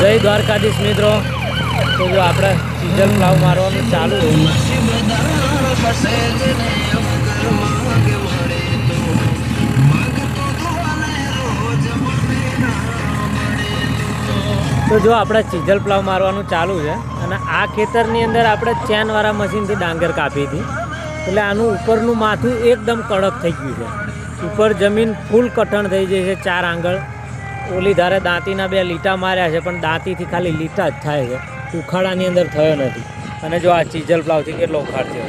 જય દ્વારકાધીશ મિત્રો. તો જો આપણે સીઝન પ્લાવ મારવાનું ચાલુ છે. તો જો આપણે ચીજલ પ્લાવ મારવાનું ચાલુ છે અને આ ખેતરની અંદર આપણે ચેનવાળા મશીનથી ડાંગર કાપી હતી. એટલે આનું ઉપરનું માથું એકદમ કડક થઈ ગયું છે. ઉપર જમીન ફૂલ કઠણ થઈ જાય છે. 4 આંગળ ઓલી ધારે દાંતીના 2 લીટા માર્યા છે, પણ દાંતીથી ખાલી લીટા જ થાય છે, ઉખાડાની અંદર થયો નથી. અને જો આ ચીજલ પ્લાવથી કેટલો ઉખાડ થયો.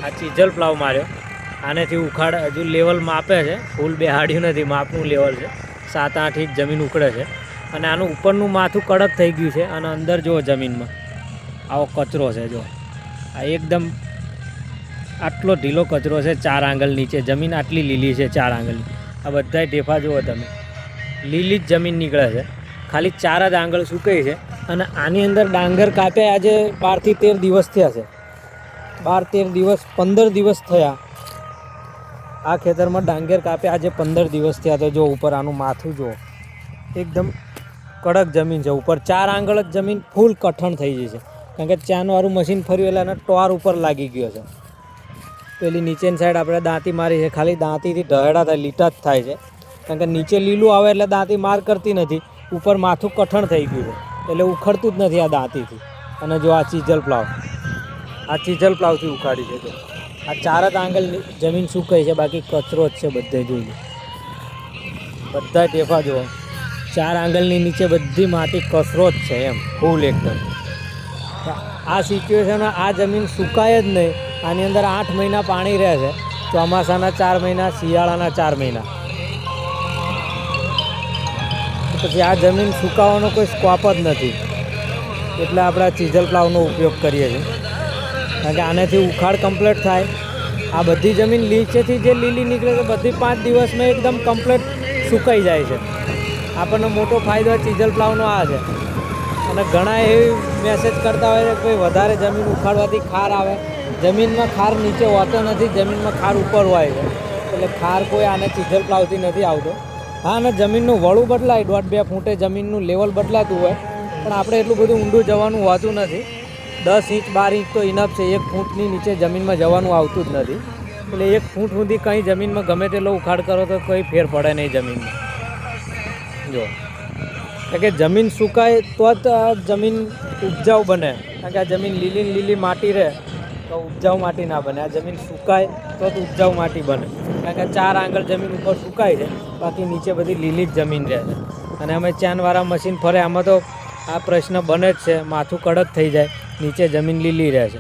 આ ચીજલ પ્લાવ માર્યો, આનેથી ઉખાડ હજુ લેવલ માપે છે, ફૂલ બેહાડ્યું નથી, માપનું લેવલ છે. 7-8 ઇંચ જમીન ઉખડે છે. અને આનું ઉપરનું માથું કડક થઈ ગયું છે. અને અંદર જુઓ જમીનમાં આવો કચરો છે. જો આ એકદમ આટલો ઢીલો કચરો છે. 4 આંગળ નીચે જમીન આટલી લીલી છે. 4 આંગળની આ બધાય ઢેફા જુઓ તમે, લીલી જ જમીન નીકળે છે. ખાલી 4 જ આંગળ સુકાઈ છે. અને આની અંદર ડાંગર કાપ્યા આજે 12 થી 13 દિવસ થયા છે. 12-13 દિવસ 15 દિવસ થયા આ ખેતરમાં ડાંગર કાપ્યા. આજે 15 દિવસ થયા. તો જો ઉપર આનું માથું જુઓ, એકદમ કડક જમીન છે. ઉપર 4 આંગળ જ જમીન ફૂલ કઠણ થઈ ગઈ છે. કારણ કે ચાનવાળું મશીન ફર્યું એટલે એના ટોર ઉપર લાગી ગયો છે. પેલી નીચેની સાઈડ આપણે દાંતી મારી છે, ખાલી દાંતીથી ઢહેડા થાય, લીટા જ થાય છે. કારણ કે નીચે લીલું આવે એટલે દાંતી માર કરતી નથી. ઉપર માથું કઠણ થઈ ગયું છે એટલે ઉખડતું જ નથી આ દાંતીથી. અને જો આ ચીજલ પ્લાવ, આ ચીજલ પ્લાવથી ઉખાડી છે. જો આ 4 જ આંગળ જમીન સુકાઈ છે, બાકી કચરો જ છે બધે. જોઈ બધા ટેફા જુઓ, 4 આંગળની નીચે બધી માટી કચરો જ છે એમ ફૂલ એકદમ. આ સિચ્યુએશન, આ જમીન સુકાય જ નહીં. આની અંદર 8 મહિના પાણી રહે છે. ચોમાસાના 4 મહિના, શિયાળાના 4 મહિના. પછી આ જમીન સુકાવાનો કોઈ સ્કોપ જ નથી. એટલે આપણે આ ચીજલ પ્લાવનો ઉપયોગ કરીએ છીએ. કારણ કે આનેથી ઉખાડ કમ્પ્લીટ થાય. આ બધી જમીન નીચેથી જે લીલી નીકળે છે બધી 5 દિવસમાં એકદમ કમ્પ્લીટ સુકાઈ જાય છે. આપણને મોટો ફાયદો ચીજલ પ્લાવનો આ છે. અને ઘણા એવી મેસેજ કરતા હોય છે કે ભાઈ વધારે જમીન ઉખાડવાથી ખાર આવે. જમીનમાં ખાર નીચે હોતો નથી, જમીનમાં ખાર ઉપર હોય છે. એટલે ખાર કોઈ આને ચીજલ પ્લાવથી નથી આવતો. હા, અને જમીનનું વળું બદલાય, 1.5-2 ફૂટે જમીનનું લેવલ બદલાતું હોય. પણ આપણે એટલું બધું ઊંડું જવાનું હોતું નથી. 10 ઇંચ 12 ઇંચ તો ઇનફ છે. 1 ફૂટની નીચે જમીનમાં જવાનું આવતું જ નથી. એટલે 1 ફૂટ સુધી કંઈ જમીનમાં ગમે તેટલો ઉખાડ કરો તો કોઈ ફેર પડે નહીં જમીનમાં. જો કારણ કે જમીન સુકાય તો જ જમીન ઉપજાઉ બને. કારણ કે આ જમીન લીલી લીલી માટી રહે તો ઉપજાઉ માટી ના બને. આ જમીન સુકાય તો જ ઉપજાઉ માટી બને. કારણ કે 4 આંગળ જમીન ઉપર સુકાય છે, બાકી નીચે બધી લીલી જ જમીન રહે છે. અને અમે ચેનવાળા મશીન ફરે આમાં તો આ પ્રશ્ન બને જ છે. માથું કડક થઈ જાય, નીચે જમીન લીલી રહે છે.